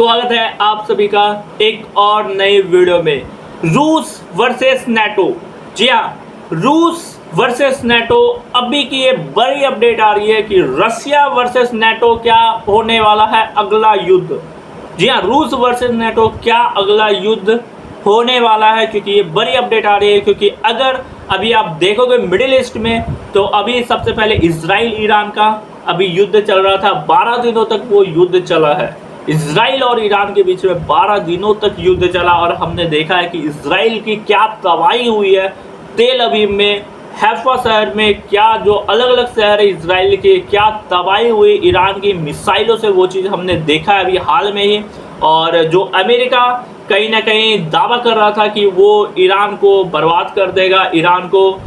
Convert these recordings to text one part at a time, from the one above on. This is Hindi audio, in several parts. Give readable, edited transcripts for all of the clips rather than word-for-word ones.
स्वागत है आप सभी का एक और नए वीडियो में। रूस वर्सेस नाटो। जी हाँ, रूस वर्सेस नाटो। अभी की ये बड़ी अपडेट आ रही है कि रशिया वर्सेस नाटो क्या होने वाला है अगला युद्ध। जी हाँ, रूस वर्सेस नाटो क्या अगला युद्ध होने वाला है, क्योंकि ये बड़ी अपडेट आ रही है। क्योंकि अगर अभी आप देखोगे मिडिल ईस्ट में, तो अभी सबसे पहले इजराइल ईरान का अभी युद्ध चल रहा था। 12 दिनों तक वो युद्ध चला है। इजराइल और ईरान के बीच में 12 दिनों तक युद्ध चला और हमने देखा है कि इजराइल की क्या तबाही हुई है। तेल अवीव में, हैफा शहर में, क्या जो अलग अलग शहर है इजराइल के, क्या तबाही हुई ईरान की मिसाइलों से, वो चीज़ हमने देखा है अभी हाल में ही। और जो अमेरिका कहीं ना कहीं दावा कर रहा था कि वो ईरान को बर्बाद कर देगा, ईरान को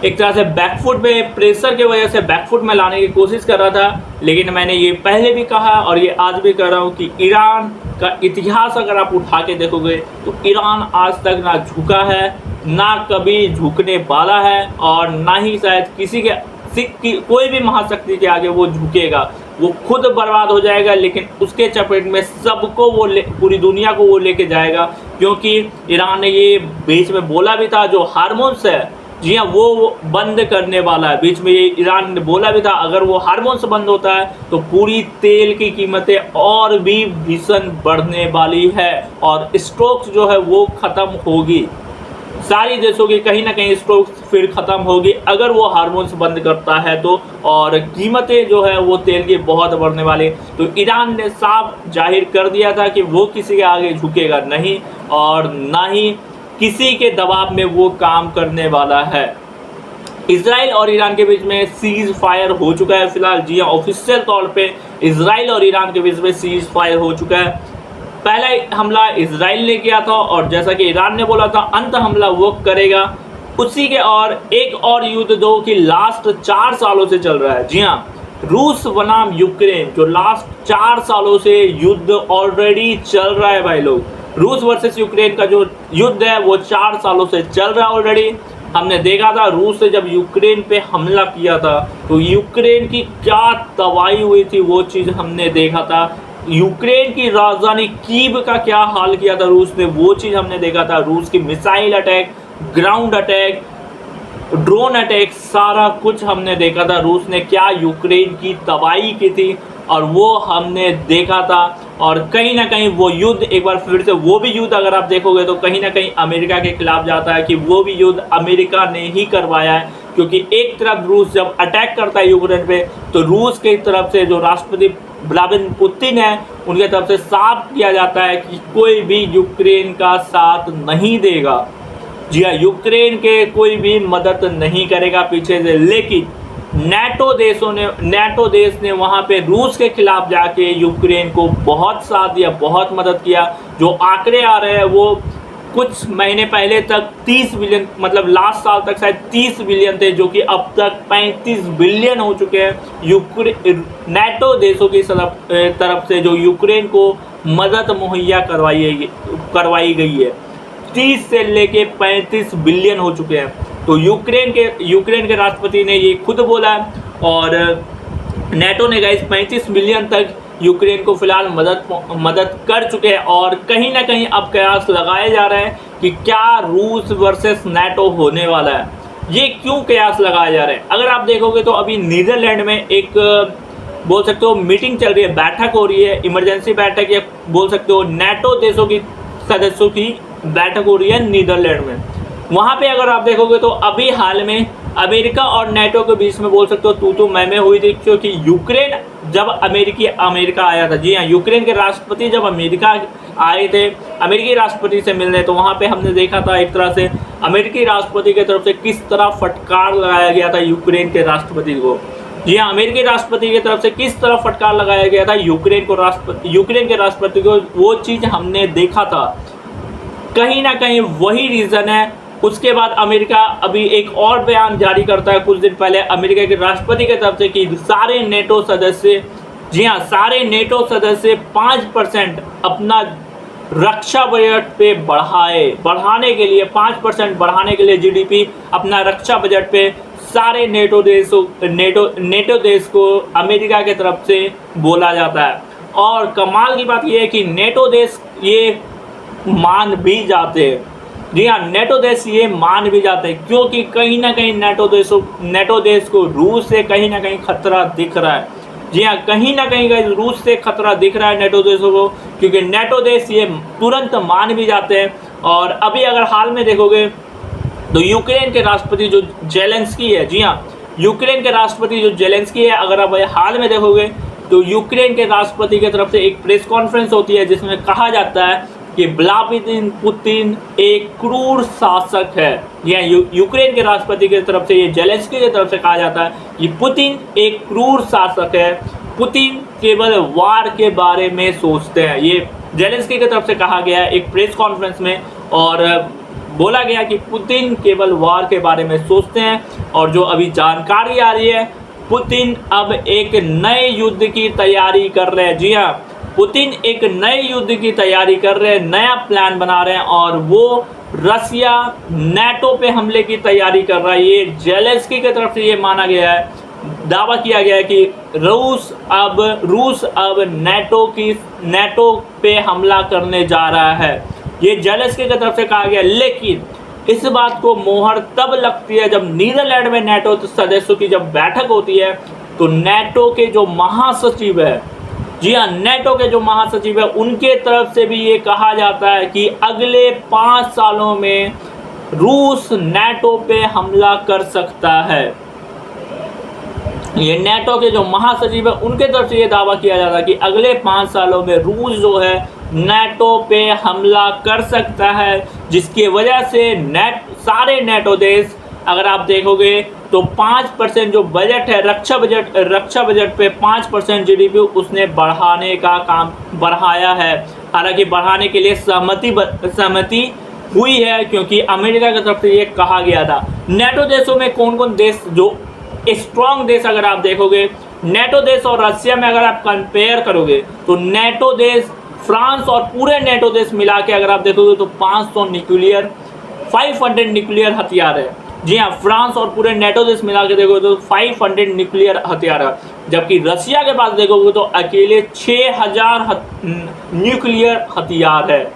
एक तरह से बैकफुट में, प्रेशर की वजह से बैकफुट में लाने की कोशिश कर रहा था। लेकिन मैंने ये पहले भी कहा और ये आज भी कह रहा हूँ कि ईरान का इतिहास अगर आप उठा के देखोगे तो ईरान आज तक ना झुका है, ना कभी झुकने वाला है, और ना ही शायद किसी के कोई भी महाशक्ति के आगे वो झुकेगा। वो खुद बर्बाद हो जाएगा, लेकिन उसके चपेट में सबको वो पूरी दुनिया को वो लेके जाएगा। क्योंकि ईरान ने ये बीच में बोला भी था, जो हार्मोन्स है, जी हाँ, वो बंद करने वाला है। बीच में ये ईरान ने बोला भी था, अगर वो हार्मोन्स बंद होता है तो पूरी तेल की कीमतें और भी भीषण बढ़ने वाली है, और स्टॉक्स जो है वो ख़त्म होगी। सारी देशों की कहीं ना कहीं स्टॉक्स फिर ख़त्म होगी अगर वो हार्मोन्स बंद करता है तो, और कीमतें जो है वो तेल की बहुत बढ़ने वाली। तो ईरान ने साफ जाहिर कर दिया था कि वो किसी के आगे झुकेगा नहीं, और ना ही किसी के दबाव में वो काम करने वाला है। इजराइल और ईरान के बीच में सीज फायर हो चुका है फिलहाल। जी हाँ, ऑफिशियल तौर पे इजराइल और ईरान के बीच में सीज फायर हो चुका है। पहला हमला इजराइल ने किया था, और जैसा कि ईरान ने बोला था अंत हमला वो करेगा। उसी के और एक और युद्ध दो कि लास्ट 4 सालों से चल रहा है। जी हाँ, रूस बनाम यूक्रेन, जो लास्ट 4 सालों से युद्ध ऑलरेडी चल रहा है भाई लोग। रूस वर्सेस यूक्रेन का जो युद्ध है वो 4 सालों से चल रहा है ऑलरेडी। हमने देखा था रूस ने जब यूक्रेन पे हमला किया था तो यूक्रेन की क्या तबाही हुई थी, वो चीज़ हमने देखा था। यूक्रेन की राजधानी कीव का क्या हाल किया था रूस ने, वो चीज़ हमने देखा था। रूस की missile attack, ground attack, drone attack, सारा कुछ हमने देखा था। रूस ने क्या यूक्रेन की तबाही की थी, और वो हमने देखा था। और कहीं ना कहीं वो युद्ध एक बार फिर से, वो भी युद्ध अगर आप देखोगे तो कहीं ना कहीं अमेरिका के खिलाफ जाता है, कि वो भी युद्ध अमेरिका ने ही करवाया है। क्योंकि एक तरफ रूस जब अटैक करता है यूक्रेन पे, तो रूस की तरफ से जो राष्ट्रपति व्लादिमीर पुतिन है, उनके तरफ से साफ किया जाता है कि कोई भी यूक्रेन का साथ नहीं देगा। जी हाँ, यूक्रेन के कोई भी मदद नहीं करेगा पीछे से। लेकिन नाटो देश ने वहाँ पे रूस के खिलाफ जाके यूक्रेन को बहुत साथ दिया, बहुत मदद किया। जो आंकड़े आ रहे हैं वो कुछ महीने पहले तक 30 बिलियन, मतलब लास्ट साल तक शायद 30 बिलियन थे, जो कि अब तक 35 बिलियन हो चुके हैं। नाटो देशों की तरफ से जो यूक्रेन को मदद मुहैया करवाई गई है, 30 से लेके 35 बिलियन हो चुके हैं। तो यूक्रेन के राष्ट्रपति ने ये खुद बोला है, और नाटो ने गाइस 35 बिलियन तक यूक्रेन को फिलहाल मदद कर चुके हैं। और कहीं ना कहीं अब कयास लगाए जा रहे हैं कि क्या रूस वर्सेस नाटो होने वाला है। ये क्यों कयास लगाए जा रहे हैं, अगर आप देखोगे तो अभी नीदरलैंड में एक बोल सकते हो मीटिंग चल रही है, बैठक हो रही है, इमरजेंसी बैठक, या बोल सकते हो नाटो देशों की सदस्यों की बैठक हो रही है नीदरलैंड में। वहाँ पे अगर आप देखोगे तो अभी हाल में अमेरिका और नाटो के बीच में बोल सकते हो तू मैं हुई थी। क्योंकि यूक्रेन जब अमेरिका आया था, जी हाँ, यूक्रेन के राष्ट्रपति जब अमेरिका आए थे अमेरिकी राष्ट्रपति से मिलने, तो वहाँ पे हमने देखा था एक तरह से अमेरिकी राष्ट्रपति की तरफ से किस तरह फटकार लगाया गया था यूक्रेन के राष्ट्रपति को। जी हाँ, अमेरिकी राष्ट्रपति की तरफ से किस तरह फटकार लगाया गया था यूक्रेन के राष्ट्रपति को, वो चीज़ हमने देखा था। कहीं ना कहीं वही रीज़न है। उसके बाद अमेरिका अभी एक और बयान जारी करता है कुछ दिन पहले अमेरिका के राष्ट्रपति की तरफ से, कि सारे नेटो सदस्य, जी हाँ, सारे नेटो सदस्य 5% अपना रक्षा बजट पे बढ़ाने के लिए 5% बढ़ाने के लिए जीडीपी अपना रक्षा बजट पे सारे नेटो देश को अमेरिका के तरफ से बोला जाता है। और कमाल की बात यह है कि नेटो देश ये मान भी जाते हैं। जी हाँ, नेटो देश ये मान भी जाते हैं, क्योंकि कहीं ना कहीं नेटो देश को रूस से कहीं ना कहीं खतरा दिख रहा है। जी हाँ, कहीं ना कहीं रूस से खतरा दिख रहा है नेटो देशों को, क्योंकि नेटो देश ये तुरंत मान भी जाते हैं। और अभी अगर हाल में देखोगे तो यूक्रेन के राष्ट्रपति जो जेलेंस्की है, जी हाँ, यूक्रेन के राष्ट्रपति जो जेलेंस्की है, अगर आप हाल में देखोगे तो यूक्रेन के राष्ट्रपति की तरफ से एक प्रेस कॉन्फ्रेंस होती है जिसमें कहा जाता है कि व्लादिमीर पुतिन एक क्रूर शासक है। यह यूक्रेन के राष्ट्रपति की तरफ से, ये जेलेंस्की की तरफ से कहा जाता है कि पुतिन एक क्रूर शासक है, पुतिन केवल वार के बारे में सोचते हैं। ये जेलेंस्की की तरफ से कहा गया है एक प्रेस कॉन्फ्रेंस में, और बोला गया कि पुतिन केवल वार के बारे में सोचते हैं। और जो अभी जानकारी आ रही है, पुतिन अब एक नए युद्ध की तैयारी कर रहे हैं। जी हाँ, पुतिन एक नए युद्ध की तैयारी कर रहे हैं, नया प्लान बना रहे हैं, और वो रसिया नेटो पे हमले की तैयारी कर रहा है। ये जेलेंस्की की तरफ से ये माना गया है, दावा किया गया है कि रूस अब नेटो पे हमला करने जा रहा है। ये जेलेंस्की की तरफ से कहा गया, लेकिन इस बात को मोहर तब लगती है जब नीदरलैंड में नेटो सदस्यों की जब बैठक होती है, तो नेटो के जो महासचिव है, जी हाँ, नेटो के जो महासचिव है, उनके तरफ से भी ये कहा जाता है कि अगले 5 सालों में रूस नेटो पे हमला कर सकता है। ये नेटो के जो महासचिव है उनके तरफ से ये दावा किया जाता है कि अगले 5 सालों में रूस जो है नेटो पे हमला कर सकता है, जिसकी वजह से सारे नेटो देश, अगर आप देखोगे तो 5% जो बजट है, रक्षा बजट पे 5% जीडीपी उसने बढ़ाने का काम बढ़ाया है। हालांकि बढ़ाने के लिए सहमति हुई है, क्योंकि अमेरिका की तरफ से ये कहा गया था। नेटो देशों में कौन कौन देश, जो स्ट्रॉन्ग देश अगर आप देखोगे, नेटो देश और रशिया में अगर आप कंपेयर करोगे तो नेटो देश, फ्रांस और पूरे नेटो देश मिला के अगर आप देखोगे तो 500 न्यूक्लियर हथियार है। जी हाँ, फ्रांस और पूरे नेटो देश मिला के देखोगे तो 500 न्यूक्लियर हथियार है, जबकि रशिया के पास देखोगे तो अकेले 6000 न्यूक्लियर हथियार है।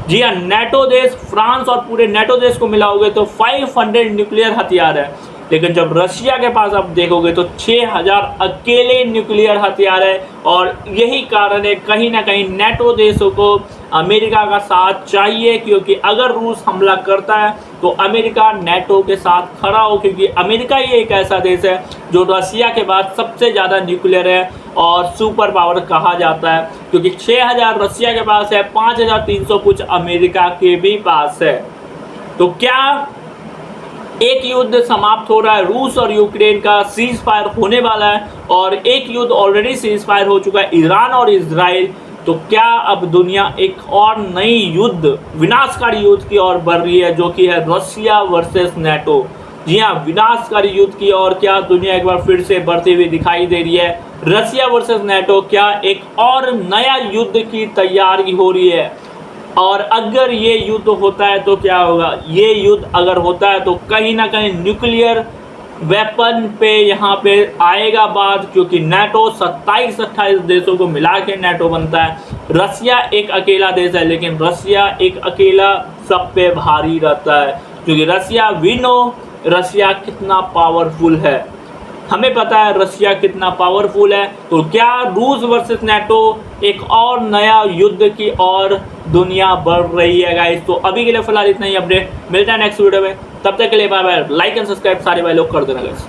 जी हाँ, नेटो देश, फ्रांस और पूरे नेटो देश को मिलाओगे तो 500 न्यूक्लियर हथियार है, लेकिन जब रशिया के पास आप देखोगे तो 6000 अकेले न्यूक्लियर हथियार है। और यही कारण है कहीं ना कहीं नेटो देशों को अमेरिका का साथ चाहिए, क्योंकि अगर रूस हमला करता है तो अमेरिका नेटो के साथ खड़ा हो, क्योंकि अमेरिका ही एक ऐसा देश है जो रशिया के बाद सबसे ज़्यादा न्यूक्लियर है और सुपर पावर कहा जाता है, क्योंकि 6000 रशिया के पास है, 5300 कुछ अमेरिका के भी पास है। तो क्या एक युद्ध समाप्त हो रहा है, रूस और यूक्रेन का सीज फायर होने वाला है, और एक युद्ध ऑलरेडी सीज फायर हो चुका है, ईरान और इजराइल। तो क्या अब दुनिया एक और नई युद्ध, विनाशकारी युद्ध की ओर बढ़ रही है, जो कि है रशिया वर्सेस नेटो। जी हाँ, विनाशकारी युद्ध की ओर क्या दुनिया एक बार फिर से बढ़ती हुई दिखाई दे रही है। रशिया वर्सेस नेटो, क्या एक और नया युद्ध की तैयारी हो रही है। और अगर ये युद्ध होता है तो क्या होगा, ये युद्ध अगर होता है तो कहीं ना कहीं न्यूक्लियर वेपन पे यहाँ पे आएगा बात, क्योंकि नेटो 27-28 देशों को मिला के नेटो बनता है। रशिया एक अकेला देश है, लेकिन रशिया एक अकेला सब पे भारी रहता है, क्योंकि रशिया कितना पावरफुल है, हमें पता है रशिया कितना पावरफुल है। तो क्या रूस वर्सेस नेटो एक और नया युद्ध की ओर दुनिया बढ़ रही है गाइस। तो अभी के लिए फिलहाल इतना ही अपडेट, मिलता है नेक्स्ट वीडियो में, तब तक के लिए bye bye. Like and subscribe सारे भाई लोग कर देना गाइस।